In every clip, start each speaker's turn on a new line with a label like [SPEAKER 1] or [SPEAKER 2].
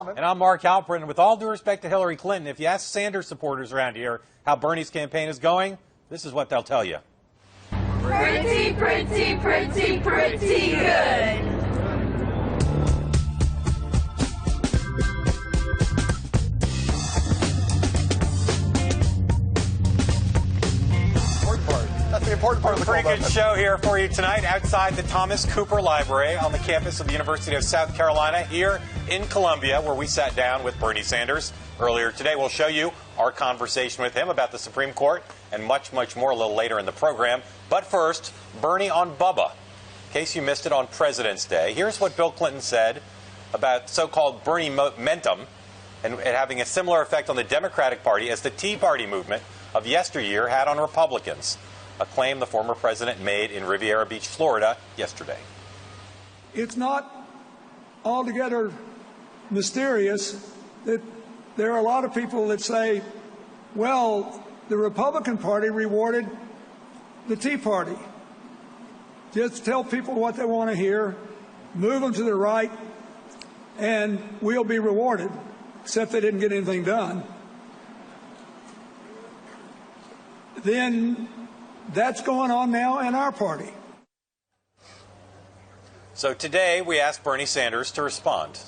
[SPEAKER 1] And I'm Mark Halperin. With all due respect to Hillary Clinton, if you ask Sanders supporters around here how Bernie's campaign is going, this is what they'll tell you.
[SPEAKER 2] Pretty, pretty, pretty, pretty good.
[SPEAKER 3] That's the important part of the
[SPEAKER 1] Pretty good show here for you tonight outside the Thomas Cooper Library on the campus of the University of South Carolina here in Columbia, where we sat down with Bernie Sanders earlier today. We'll show you our conversation with him about the Supreme Court and much, much more a little later in the program. But first, Bernie on Bubba. In case you missed it on President's Day, here's what Bill Clinton said about so-called Bernie momentum and it having a similar effect on the Democratic Party as the Tea Party movement of yesteryear had on Republicans. A claim the former president made in Riviera Beach, Florida, yesterday.
[SPEAKER 4] It's not altogether mysterious that there are a lot of people that say, well, the Republican Party rewarded the Tea Party. Just tell people what they want to hear, move them to the right, and we'll be rewarded, except they didn't get anything done. Then that's going on now in our party.
[SPEAKER 1] So today we asked Bernie Sanders to respond.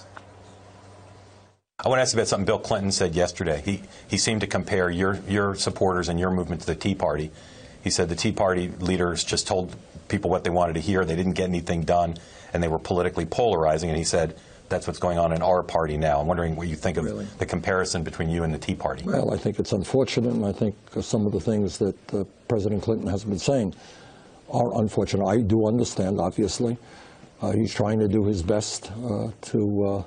[SPEAKER 1] I want to ask you about something Bill Clinton said yesterday. He seemed to compare your supporters and your movement to the Tea Party. He said the Tea Party leaders just told people what they wanted to hear. They didn't get anything done, and they were politically polarizing. And he said that's what's going on in our party now. I'm wondering what you think of the comparison between you and the Tea Party.
[SPEAKER 5] Well, I think it's unfortunate, and I think some of the things that President Clinton has been saying are unfortunate. I do understand, obviously. He's trying to do his best to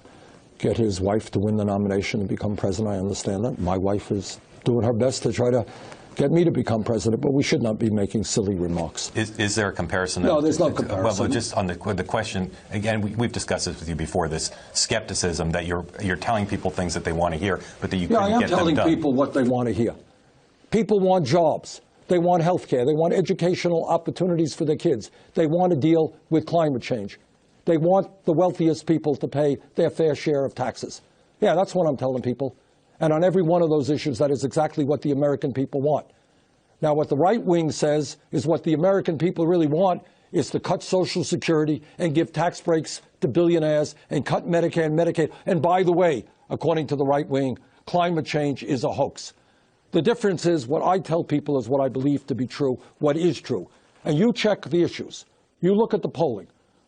[SPEAKER 5] get his wife to win the nomination and become president. I understand that. My wife is doing her best to try to get me to become president, but we should not be making silly remarks.
[SPEAKER 1] Is there a comparison?
[SPEAKER 5] No, there's no comparison.
[SPEAKER 1] Well, just on the question, again, we've discussed this with you before, this skepticism that you're telling people things that they want to hear, but that you couldn't get them done.
[SPEAKER 5] Yeah, I am telling people what they want to hear. People want jobs. They want health care. They want educational opportunities for their kids. They want to deal with climate change. They want the wealthiest people to pay their fair share of taxes. Yeah, that's what I'm telling people. And on every one of those issues, that is exactly what the American people want. Now, what the right wing says is what the American people really want is to cut Social Security and give tax breaks to billionaires and cut Medicare and Medicaid. And by the way, according to the right wing, climate change is a hoax. The difference is what I tell people is what I believe to be true, what is true. And you check the issues. You look at the polling.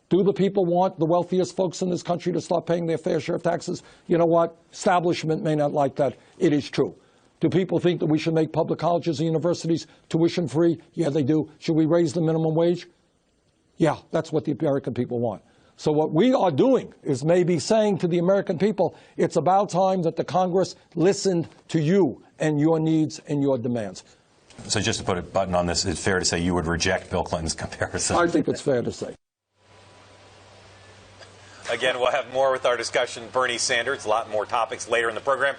[SPEAKER 5] Do the people want the wealthiest folks in this country to start paying their fair share of taxes? You know what? Establishment may not like that. It is true. Do people think that we should make public colleges and universities tuition free? Yeah, they do. Should we raise the minimum wage? Yeah, that's what the American people want. So what we are doing is maybe saying to the American people, it's about time that the Congress listened to you and your needs and your demands.
[SPEAKER 1] So just to put a button on this, it's fair to say you would reject Bill Clinton's comparison.
[SPEAKER 5] I think it's fair to say.
[SPEAKER 1] Again, we'll have more with our discussion. Bernie Sanders, a lot more topics later in the program.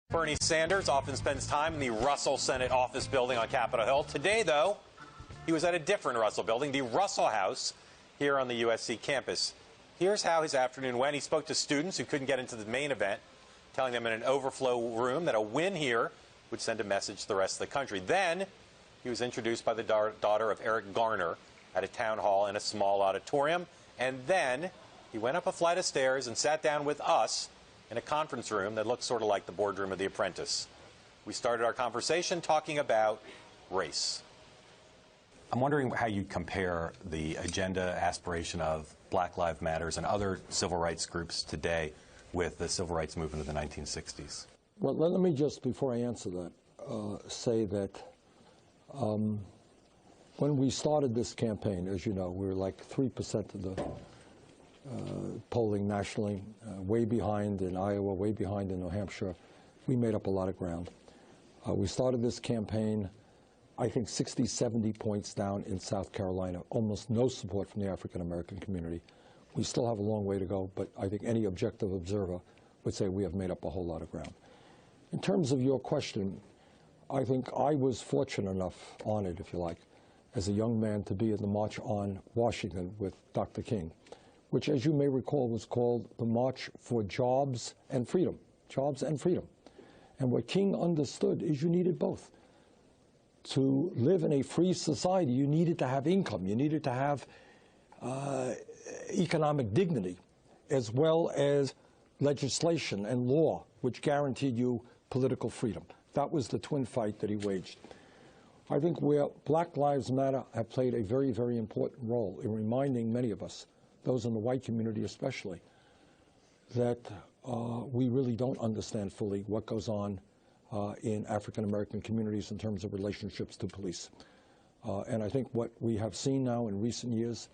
[SPEAKER 1] Bernie Sanders often spends time in the Russell Senate office building on Capitol Hill. Today, though, he was at a different Russell building, the Russell House, here on the USC campus. Here's how his afternoon went. He spoke to students who couldn't get into the main event, telling them in an overflow room that a win here would send a message to the rest of the country. Then he was introduced by the daughter of Eric Garner at a town hall in a small auditorium. And then he went up a flight of stairs and sat down with us in a conference room that looked sort of like the boardroom of The Apprentice. We started our conversation talking about race. I'm wondering how you compare the agenda aspiration of Black Lives Matter and other civil rights groups today with the civil rights movement of the 1960s.
[SPEAKER 5] Well, let me just, before I answer that, say that when we started this campaign, as you know, we were like 3% of the polling nationally, way behind in Iowa, way behind in New Hampshire. We made up a lot of ground. We started this campaign, I think 60, 70 points down in South Carolina, almost no support from the African-American community. We still have a long way to go, but I think any objective observer would say we have made up a whole lot of ground. In terms of your question, I think I was fortunate enough, honored, if you like, as a young man to be at the March on Washington with Dr. King, which, as you may recall, was called the March for Jobs and Freedom. Jobs and freedom. And what King understood is you needed both. To live in a free society, you needed to have income. You needed to have economic dignity, as well as legislation and law, which guaranteed you political freedom. That was the twin fight that he waged. I think where Black Lives Matter have played a very, very important role in reminding many of us, those in the white community especially, that we really don't understand fully what goes on in African-American communities in terms of relationships to police. And I think what we have seen now in recent years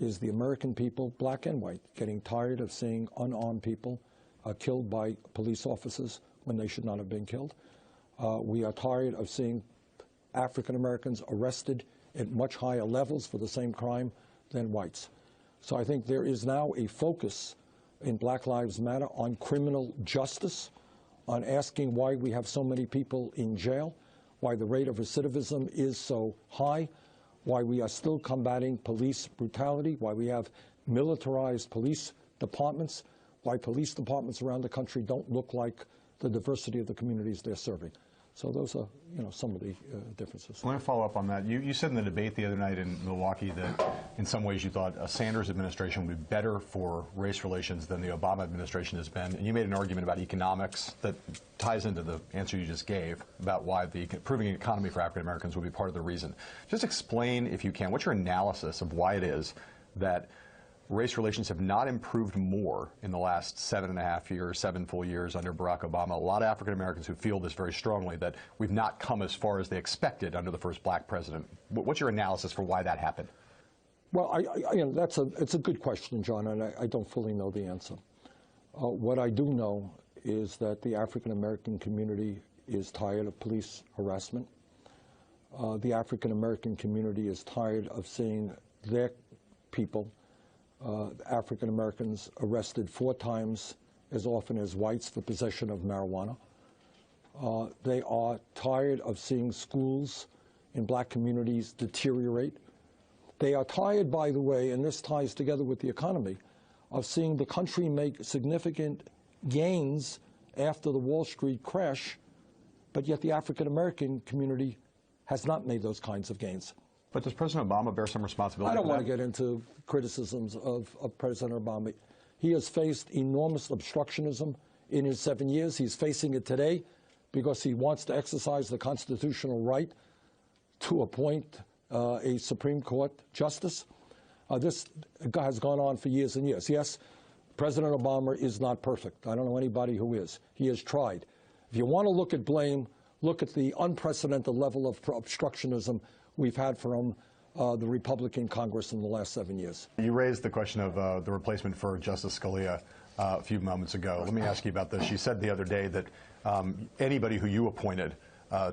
[SPEAKER 5] is the American people, black and white, getting tired of seeing unarmed people killed by police officers when they should not have been killed. We are tired of seeing African-Americans arrested at much higher levels for the same crime than whites. So I think there is now a focus in Black Lives Matter on criminal justice, on asking why we have so many people in jail, why the rate of recidivism is so high, why we are still combating police brutality, why we have militarized police departments, why police departments around the country don't look like the diversity of the communities they're serving. So those are, some of the differences.
[SPEAKER 3] I want to follow up on that. You said in the debate the other night in Milwaukee that in some ways you thought a Sanders administration would be better for race relations than the Obama administration has been. And you made an argument about economics that ties into the answer you just gave about why the improving economy for African Americans would be part of the reason. Just explain, if you can, what's your analysis of why it is that race relations have not improved more in the last 7.5 years, 7 full years under Barack Obama. A lot of African Americans who feel this very strongly, that we've not come as far as they expected under the first black president. What's your analysis for why that happened?
[SPEAKER 5] Well, it's a good question, John, and I don't fully know the answer. What I do know is that the African American community is tired of police harassment. The African American community is tired of seeing their people, African Americans, arrested 4 times as often as whites for possession of marijuana. They are tired of seeing schools in black communities deteriorate. They are tired, by the way, and this ties together with the economy, of seeing the country make significant gains after the Wall Street crash, but yet the African American community has not made those kinds of gains.
[SPEAKER 3] But does President Obama bear some responsibility?
[SPEAKER 5] I don't want to get into criticisms of President Obama. He has faced enormous obstructionism in his 7 years. He's facing it today because he wants to exercise the constitutional right to appoint a Supreme Court justice. This has gone on for years and years. Yes, President Obama is not perfect. I don't know anybody who is. He has tried. If you want to look at blame, look at the unprecedented level of obstructionism we've had from the Republican Congress in the last 7 years.
[SPEAKER 3] You raised the question of the replacement for Justice Scalia a few moments ago. Let me ask you about this. You said the other day that anybody who you appointed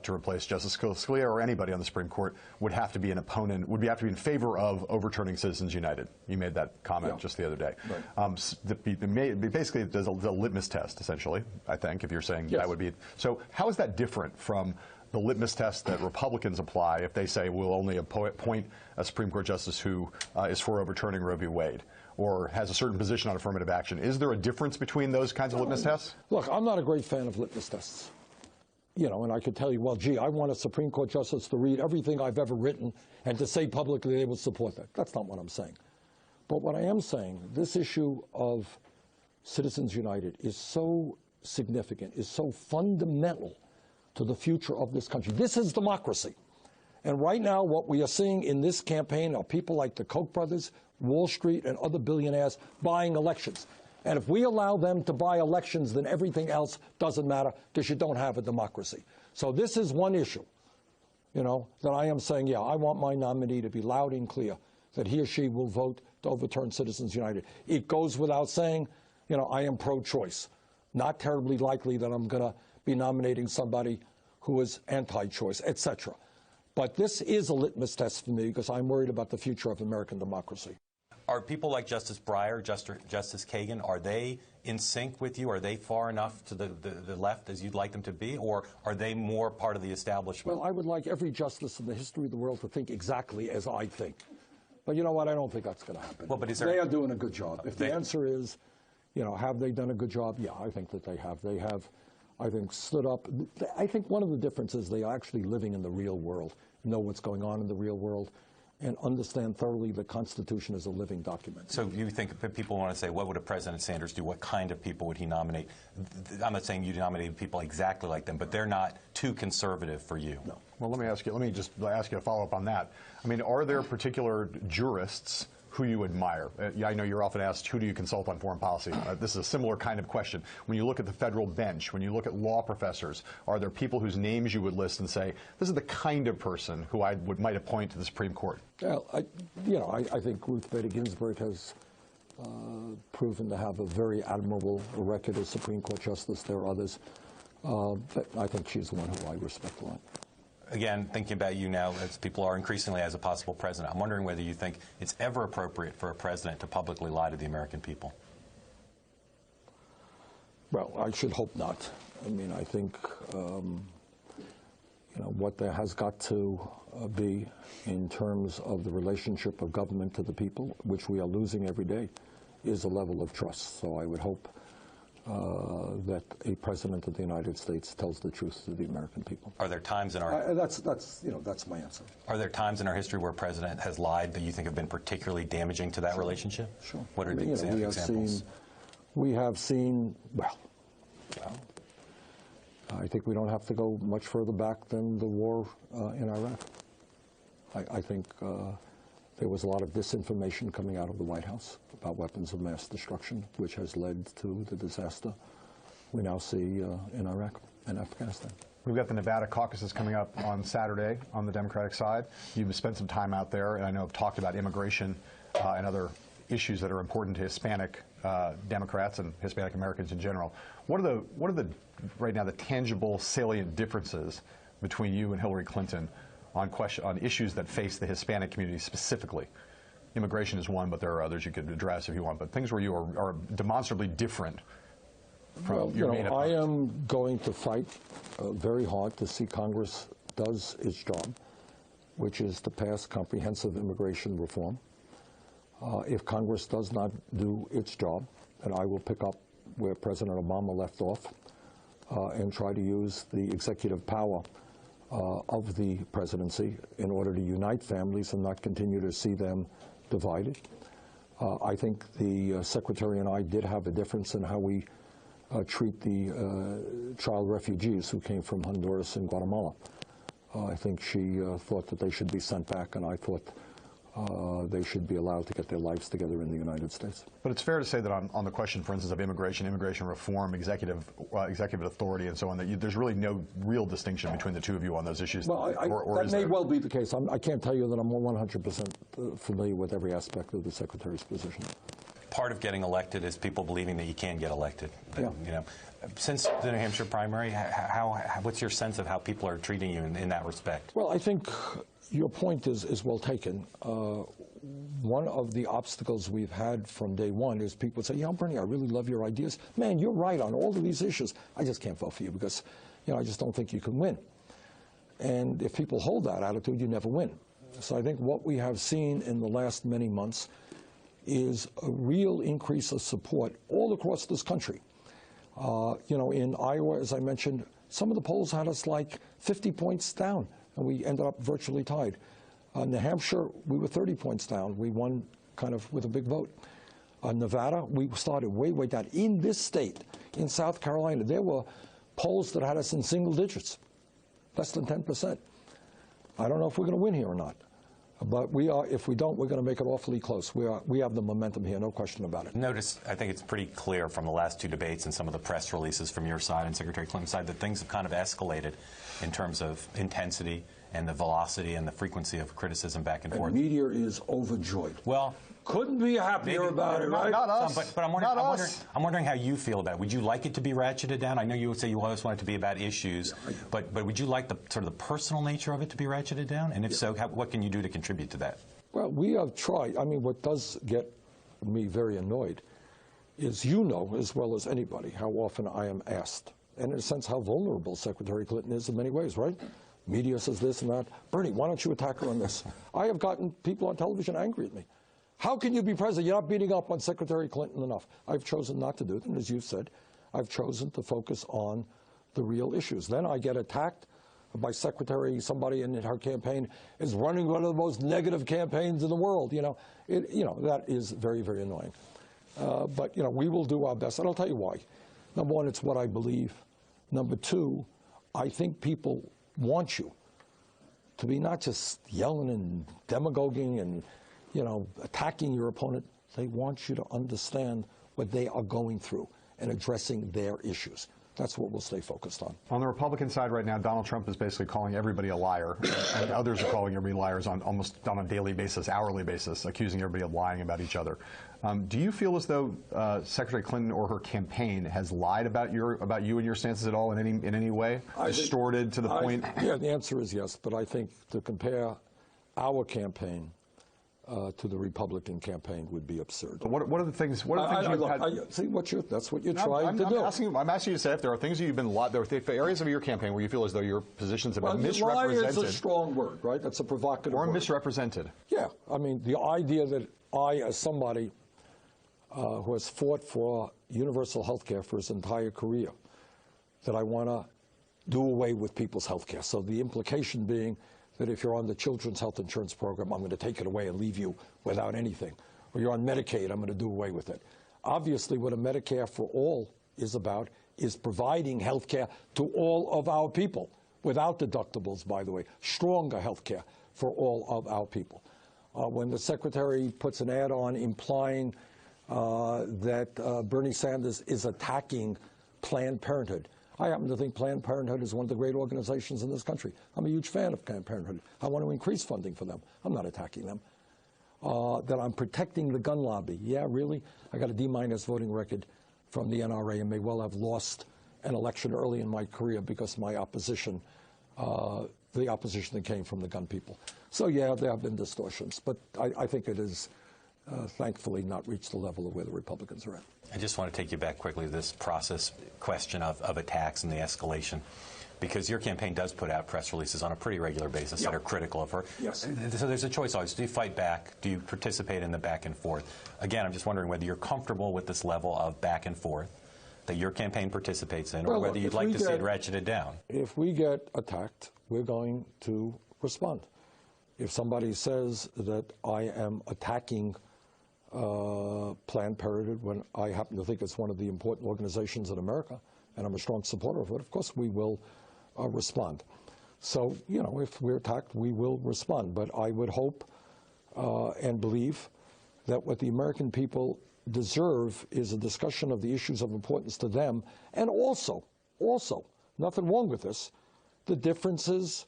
[SPEAKER 3] to replace Justice Scalia or anybody on the Supreme Court would have to be an opponent, would have to be in favor of overturning Citizens United. You made that comment just the other day. Right. Basically, there's a litmus test, essentially, I think, if you're saying that would be. So how is that different from the litmus test that Republicans apply if they say we'll only appoint a Supreme Court justice who is for overturning Roe v. Wade or has a certain position on affirmative action? Is there a difference between those kinds of litmus tests?
[SPEAKER 5] Look, I'm not a great fan of litmus tests. And I could tell you, well, gee, I want a Supreme Court justice to read everything I've ever written and to say publicly they will support that. That's not what I'm saying. But what I am saying, this issue of Citizens United is so significant, is so fundamental to the future of this country. This is democracy. And right now, what we are seeing in this campaign are people like the Koch brothers, Wall Street, and other billionaires buying elections. And if we allow them to buy elections, then everything else doesn't matter because you don't have a democracy. So this is one issue, that I am saying, I want my nominee to be loud and clear that he or she will vote to overturn Citizens United. It goes without saying, I am pro-choice. Not terribly likely that I'm going to be nominating somebody who is anti-choice, etc. But this is a litmus test for me because I'm worried about the future of American democracy.
[SPEAKER 1] Are people like Justice Breyer, Justice Kagan, are they in sync with you? Are they far enough to the left as you'd like them to be? Or are they more part of the establishment?
[SPEAKER 5] Well, I would like every justice in the history of the world to think exactly as I think. But you know what? I don't think that's going to happen.
[SPEAKER 1] Well, but
[SPEAKER 5] they are doing a good job. If the answer is, have they done a good job? Yeah, I think that they have. They have, I think, stood up. I think one of the differences, they are actually living in the real world, know what's going on in the real world, and understand thoroughly the Constitution is a living document.
[SPEAKER 1] So you think that people want to say, what would a President Sanders do? What kind of people would he nominate? I'm not saying you nominated people exactly like them, but they're not too conservative for you.
[SPEAKER 5] No.
[SPEAKER 3] Well, let me just ask you a follow-up on that. I mean, are there particular jurists who you admire? I know you're often asked, who do you consult on foreign policy? This is a similar kind of question. When you look at the federal bench, when you look at law professors, are there people whose names you would list and say, this is the kind of person who I might appoint to the Supreme Court?
[SPEAKER 5] Well, I think Ruth Bader Ginsburg has proven to have a very admirable record as Supreme Court Justice. There are others, but I think she's the one who I respect a lot.
[SPEAKER 1] Again, thinking about you now, as people are increasingly as a possible president, I'm wondering whether you think it's ever appropriate for a president to publicly lie to the American people.
[SPEAKER 5] Well, I should hope not. I mean, I think, what there has got to be in terms of the relationship of government to the people, which we are losing every day, is a level of trust. So I would hope that a president of the United States tells the truth to the American people.
[SPEAKER 1] Are there times in our
[SPEAKER 5] that's my answer.
[SPEAKER 1] Are there times in our history where a president has lied that you think have been particularly damaging to that relationship?
[SPEAKER 5] Sure.
[SPEAKER 1] What are the examples?
[SPEAKER 5] We have seen. Well, I think we don't have to go much further back than the war in Iraq. I think there was a lot of disinformation coming out of the White House about weapons of mass destruction, which has led to the disaster we now see in Iraq and Afghanistan.
[SPEAKER 3] We've got the Nevada caucuses coming up on Saturday on the Democratic side. You've spent some time out there, and I know have talked about immigration and other issues that are important to Hispanic Democrats and Hispanic Americans in general. What are the right now the tangible, salient differences between you and Hillary Clinton on issues that face the Hispanic community specifically? Immigration is one, but there are others you could address if you want. But things where you are demonstrably different from your main opponents.
[SPEAKER 5] I am going to fight very hard to see Congress does its job, which is to pass comprehensive immigration reform. If Congress does not do its job, then I will pick up where President Obama left off and try to use the executive power of the presidency in order to unite families and not continue to see them divided. I think the Secretary and I did have a difference in how we treat the child refugees who came from Honduras and Guatemala. I think she thought that they should be sent back, and I thought they should be allowed to get their lives together in the United States.
[SPEAKER 3] But it's fair to say that on the question, for instance, of immigration reform, executive authority, and so on, that there's really no real distinction between the two of you on those issues.
[SPEAKER 5] Well, that may well be the case. I can't tell you that I'm 100% familiar with every aspect of the Secretary's position.
[SPEAKER 1] Part of getting elected is people believing that you can get elected.
[SPEAKER 5] Yeah.
[SPEAKER 1] You know, since the New Hampshire primary, what's your sense of how people are treating you in that respect?
[SPEAKER 5] Well, I think your point is well taken. One of the obstacles we've had from day one is people say, Bernie, I really love your ideas. Man, you're right on all of these issues. I just can't vote for you because, I just don't think you can win. And if people hold that attitude, you never win. So I think what we have seen in the last many months is a real increase of support all across this country. In Iowa, as I mentioned, some of the polls had us like 50 points down, and we ended up virtually tied. New Hampshire, we were 30 points down. We won kind of with a big vote. Nevada, we started way, way down. In this state, in South Carolina, there were polls that had us in single digits, less than 10%. I don't know if we're going to win here or not. But we are. If we don't, we're going to make it awfully close. We have the momentum here, no question about it.
[SPEAKER 1] Notice, I think it's pretty clear from the last two debates and some of the press releases from your side and Secretary Clinton's side that things have kind of escalated in terms of intensity and the velocity and the frequency of criticism back and forth.
[SPEAKER 5] The media is overjoyed.
[SPEAKER 1] Well,
[SPEAKER 5] couldn't be happier about it, right?
[SPEAKER 3] Not us.
[SPEAKER 1] But I'm wondering how you feel about it. Would you like it to be ratcheted down? I know you would say you always want it to be about issues, but would you like the sort of the personal nature of it to be ratcheted down? And if so, what can you do to contribute to that?
[SPEAKER 5] Well, we have tried. I mean, what does get me very annoyed is as well as anybody how often I am asked, and in a sense how vulnerable Secretary Clinton is in many ways, right? Media says this and that. Bernie, why don't you attack her on this? I have gotten people on television angry at me. How can you be president? You're not beating up on Secretary Clinton enough. I've chosen not to do it, and as you said, I've chosen to focus on the real issues. Then I get attacked by somebody in her campaign is running one of the most negative campaigns in the world. That is very, very annoying. But we will do our best, and I'll tell you why. Number one, it's what I believe. Number two, I think people want you to be not just yelling and demagoguing and attacking your opponent. They want you to understand what they are going through and addressing their issues. That's what we'll stay focused on.
[SPEAKER 3] On the Republican side right now, Donald Trump is basically calling everybody a liar, and others are calling everybody liars almost on a daily basis, hourly basis, accusing everybody of lying about each other. Do you feel as though Secretary Clinton or her campaign has lied about you and your stances at all in any way, distorted to the point?
[SPEAKER 5] Yeah, the answer is yes, but I think to compare our campaign to the Republican campaign would be absurd.
[SPEAKER 3] But what are the things? What are the things you've had?
[SPEAKER 5] That's what you're trying to do.
[SPEAKER 3] I'm asking you to say if there are things that you've been there are areas of your campaign where you feel as though your positions have been misrepresented.
[SPEAKER 5] Lie is a strong word, right? That's a provocative word.
[SPEAKER 3] Or misrepresented.
[SPEAKER 5] Yeah, I mean the idea that I, as somebody who has fought for universal health care for his entire career, that I want to do away with people's health care. So the implication being that if you're on the Children's Health Insurance Program, I'm going to take it away and leave you without anything. Or you're on Medicaid, I'm going to do away with it. Obviously, what a Medicare for All is about is providing health care to all of our people, without deductibles, by the way, stronger health care for all of our people. When the Secretary puts an ad on implying that Bernie Sanders is attacking Planned Parenthood, I happen to think Planned Parenthood is one of the great organizations in this country. I'm a huge fan of Planned Parenthood. I want to increase funding for them. I'm not attacking them. That I'm protecting the gun lobby. Yeah, really? I got a D- voting record from the NRA and may well have lost an election early in my career because my opposition, the opposition that came from the gun people. So yeah, there have been distortions, but I think it has thankfully not reached the level of where the Republicans are at.
[SPEAKER 1] I just want to take you back quickly to this process question of attacks and the escalation, because your campaign does put out press releases on a pretty regular basis that are critical of her.
[SPEAKER 5] Yes.
[SPEAKER 1] So there's a choice always. Do you fight back? Do you participate in the back and forth? Again, I'm just wondering whether you're comfortable with this level of back and forth that your campaign participates in, or whether you'd like to see it ratcheted down. If
[SPEAKER 5] we get attacked, we're going to respond. If somebody says that I am attacking Planned Parenthood when I happen to think it's one of the important organizations in America, and I'm a strong supporter of it, of course we will respond. So, if we're attacked, we will respond. But I would hope and believe that what the American people deserve is a discussion of the issues of importance to them, and also, nothing wrong with this, the differences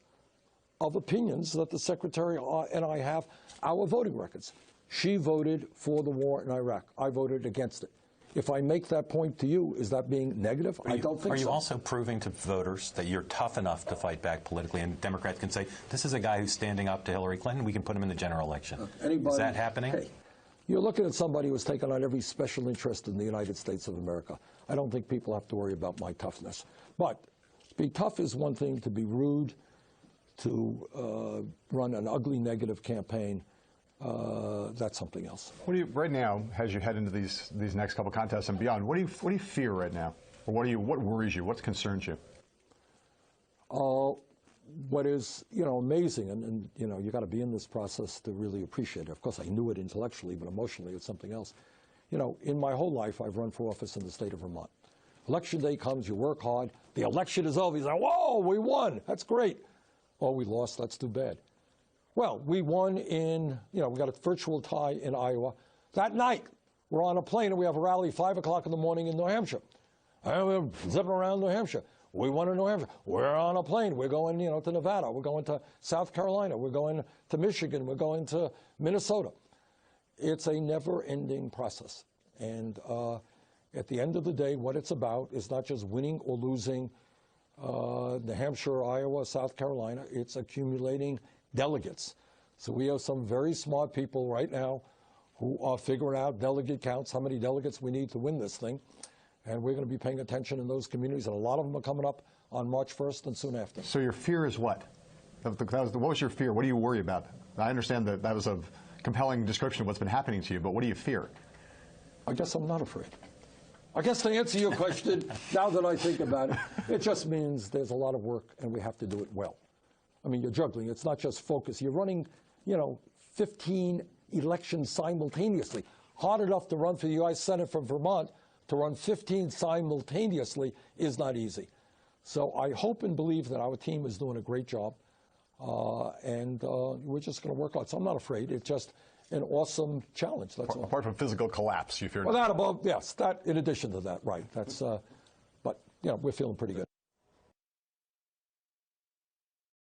[SPEAKER 5] of opinions that the Secretary and I have, our voting records. She voted for the war in Iraq. I voted against it. If I make that point to you, is that being negative? I don't think so.
[SPEAKER 1] Are you also proving to voters that you're tough enough to fight back politically, and Democrats can say, this is a guy who's standing up to Hillary Clinton, we can put him in the general election? Is that happening?
[SPEAKER 5] Hey, you're looking at somebody who's taken on every special interest in the United States of America. I don't think people have to worry about my toughness. But be tough is one thing, to be rude, to run an ugly negative campaign, that's something else.
[SPEAKER 3] What do you right now, as you head into these next couple contests and beyond? What do you fear right now, or what worries you? What concerns you?
[SPEAKER 5] What is amazing, and you got to be in this process to really appreciate it. Of course, I knew it intellectually, but emotionally, it's something else. In my whole life, I've run for office in the state of Vermont. Election day comes, you work hard. The election is over. You say, "Whoa, we won! That's great." Oh, we lost. That's too bad. Well, we won in, we got a virtual tie in Iowa. That night, we're on a plane and we have a rally 5 o'clock in the morning in New Hampshire. And we're zipping around New Hampshire. We won in New Hampshire. We're on a plane. We're going, to Nevada. We're going to South Carolina. We're going to Michigan. We're going to Minnesota. It's a never-ending process. And at the end of the day, what it's about is not just winning or losing New Hampshire, Iowa, South Carolina. It's accumulating delegates. So we have some very smart people right now who are figuring out delegate counts, how many delegates we need to win this thing. And we're going to be paying attention in those communities. And a lot of them are coming up on March 1st and soon after.
[SPEAKER 3] So your fear is what? What was your fear? What do you worry about? I understand that that was a compelling description of what's been happening to you, but what do you fear?
[SPEAKER 5] I guess I'm not afraid. I guess to answer your question, now that I think about it, it just means there's a lot of work and we have to do it well. I mean, you're juggling. It's not just focus. You're running, 15 elections simultaneously. Hard enough to run for the U.S. Senate from Vermont. To run 15 simultaneously is not easy. So I hope and believe that our team is doing a great job, and we're just going to work on it. So I'm not afraid. It's just an awesome challenge. That's all.
[SPEAKER 3] Apart from physical collapse, you fear?
[SPEAKER 5] Well, that above, yes. That in addition to that, right? That's, but we're feeling pretty good.